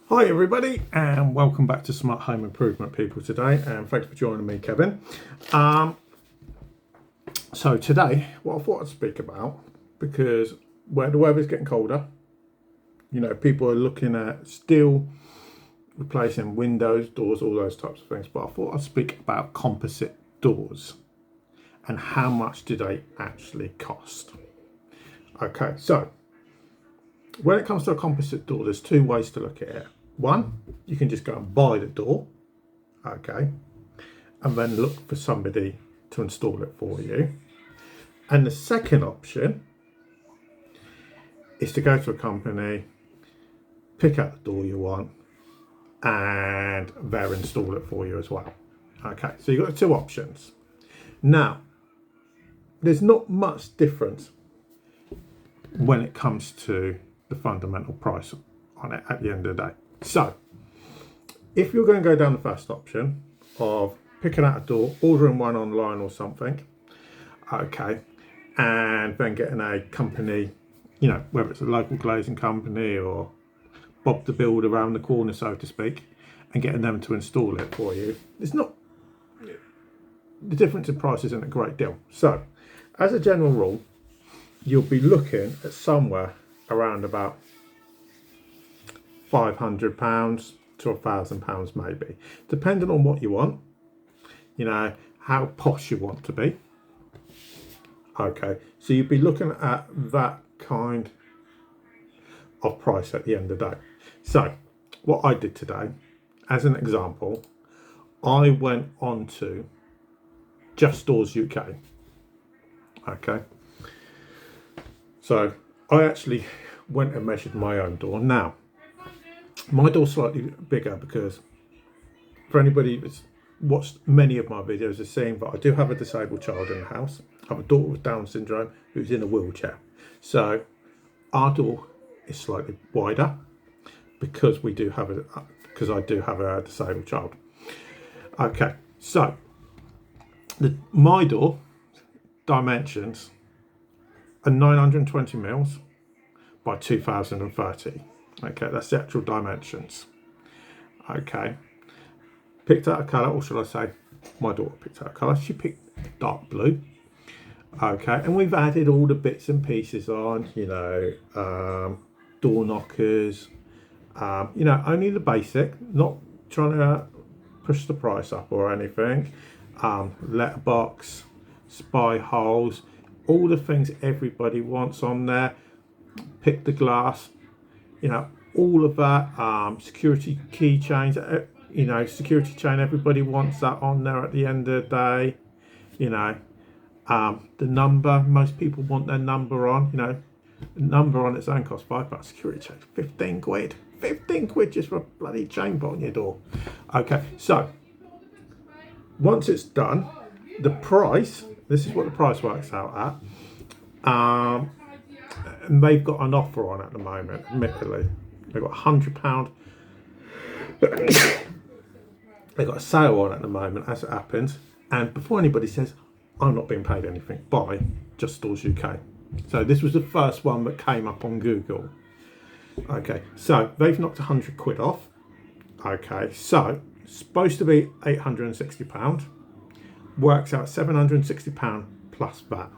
Hi everybody, and welcome back to Smart Home Improvement People today, and thanks for joining me, Kevin. So today, what I thought I'd speak about, because where the weather's getting colder, people are looking at still replacing windows, doors, all those types of things, but I thought I'd speak about composite doors and how much do they actually cost. Okay, so when it comes to a composite door, there's two ways to look at it. One, you can just go and buy the door, okay, and then look for somebody to install it for you. And the second option is to go to a company, pick out the door you want, and they'll install it for you as well. Okay, so you've got two options. Now, there's not much difference when it comes to the fundamental price on it at the end of the day. So if you're going to go down the first option of picking out a door, ordering one online or something, okay, and then getting a company, whether it's a local glazing company or Bob the Builder around the corner, so to speak, and getting them to install it for you, it's not, the difference in price isn't a great deal. So as a general rule, you'll be looking at somewhere around about £500 to £1,000 maybe, depending on what you want, how posh you want to be. Okay, so you'd be looking at that kind of price at the end of the day. So what I did today, as an example, I went on to Just Doors UK. Okay, so I actually went and measured my own door. Now, my door's slightly bigger because for anybody that's watched many of my videos has seen that I do have a disabled child in the house. I have a daughter with Down syndrome who's in a wheelchair. So our door is slightly wider because I do have a disabled child. Okay, so my door dimensions are 920 mils by 2030. Okay, that's the actual dimensions. Okay, picked out a colour, or should I say my daughter picked out a colour. She picked dark blue. Okay, and we've added all the bits and pieces on, door knockers, only the basic, not trying to push the price up or anything. Letterbox, spy holes, all the things everybody wants on there. Pick the glass, all of that. Security keychains, security chain, everybody wants that on there at the end of the day. The number, most people want their number on, the number on its own costs £5. Security chain, 15 quid. 15 quid just for a bloody chain put on your door. Okay, so once it's done, the price, this is what the price works out at. And they've got an offer on at the moment, admittedly. They've got £100. They've got a sale on at the moment, as it happens. And before anybody says, I'm not being paid anything by Just Stores UK. So this was the first one that came up on Google. Okay, so they've knocked 100 quid off. Okay, so it's supposed to be £860. Works out £760 plus VAT.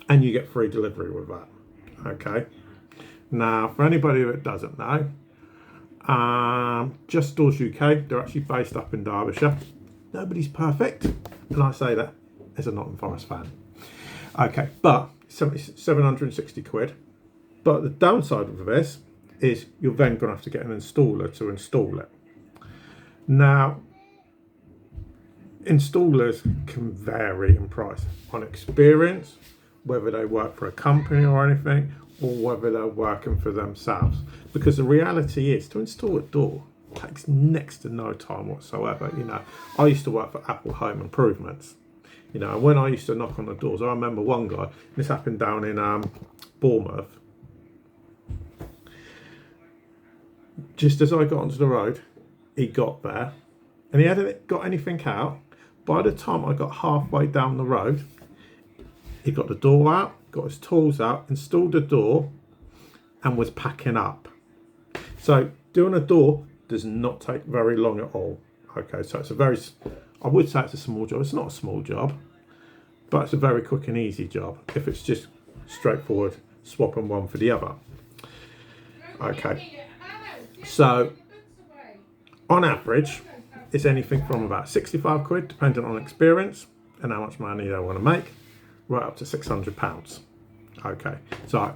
And you get free delivery with that. Okay, now for anybody that doesn't know, Just Stores UK, they're actually based up in Derbyshire. Nobody's perfect, and I say that as a Nottingham Forest fan. Okay, but 760 quid. But the downside of this is you're then going to have to get an installer to install it. Now, installers can vary in price on experience, whether they work for a company or anything, or whether they're working for themselves. Because the reality is, to install a door takes next to no time whatsoever. I used to work for Apple Home Improvements. When I used to knock on the doors, I remember one guy, this happened down in Bournemouth. Just as I got onto the road, he got there, and he hadn't got anything out. By the time I got halfway down the road, he got the door out, got his tools out, installed the door, and was packing up. So doing a door does not take very long at all. Okay, so it's a very, I would say it's a small job. It's not a small job, but it's a very quick and easy job if it's just straightforward swapping one for the other. Okay, so on average, it's anything from about 65 quid, depending on experience and how much money they want to make, right up to £600. Okay, so,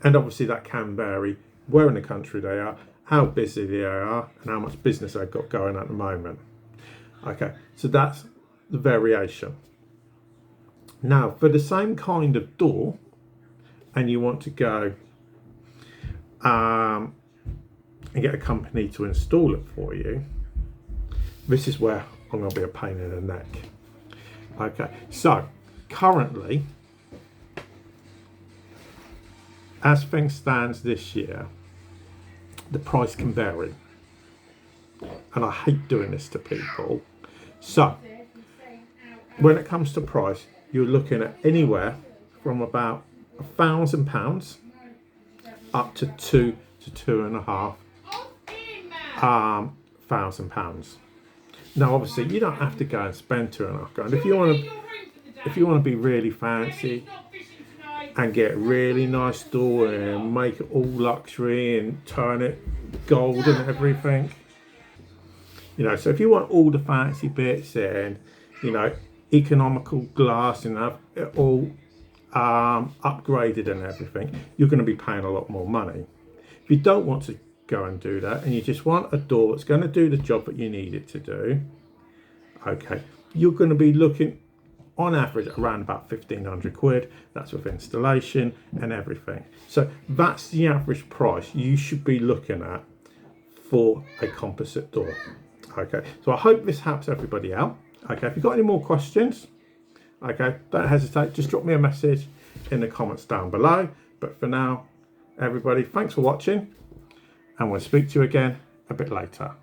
and obviously that can vary where in the country they are, how busy they are, and how much business they've got going at the moment. Okay, so that's the variation. Now, for the same kind of door, and you want to go and get a company to install it for you, this is where I'm going to be a pain in the neck. Okay, so currently, as things stands this year, the price can vary. And I hate doing this to people. So, when it comes to price, you're looking at anywhere from about £1,000 up to £2,000 to £2,500. Now, obviously, you don't have to go and spend £2,500. If you want to be really fancy and get a really nice door and make it all luxury and turn it gold and everything, you know, so if you want all the fancy bits and, you know, economical glass and have it all upgraded and everything, you're going to be paying a lot more money. If you don't want to go and do that and you just want a door that's going to do the job that you need it to do, okay, you're going to be looking on average around about 1,500 quid. That's with installation and everything. So that's the average price you should be looking at for a composite door. Okay, so I hope this helps everybody out. Okay, if you've got any more questions, okay, don't hesitate, just drop me a message in the comments down below. But for now, everybody, thanks for watching, and we'll speak to you again a bit later.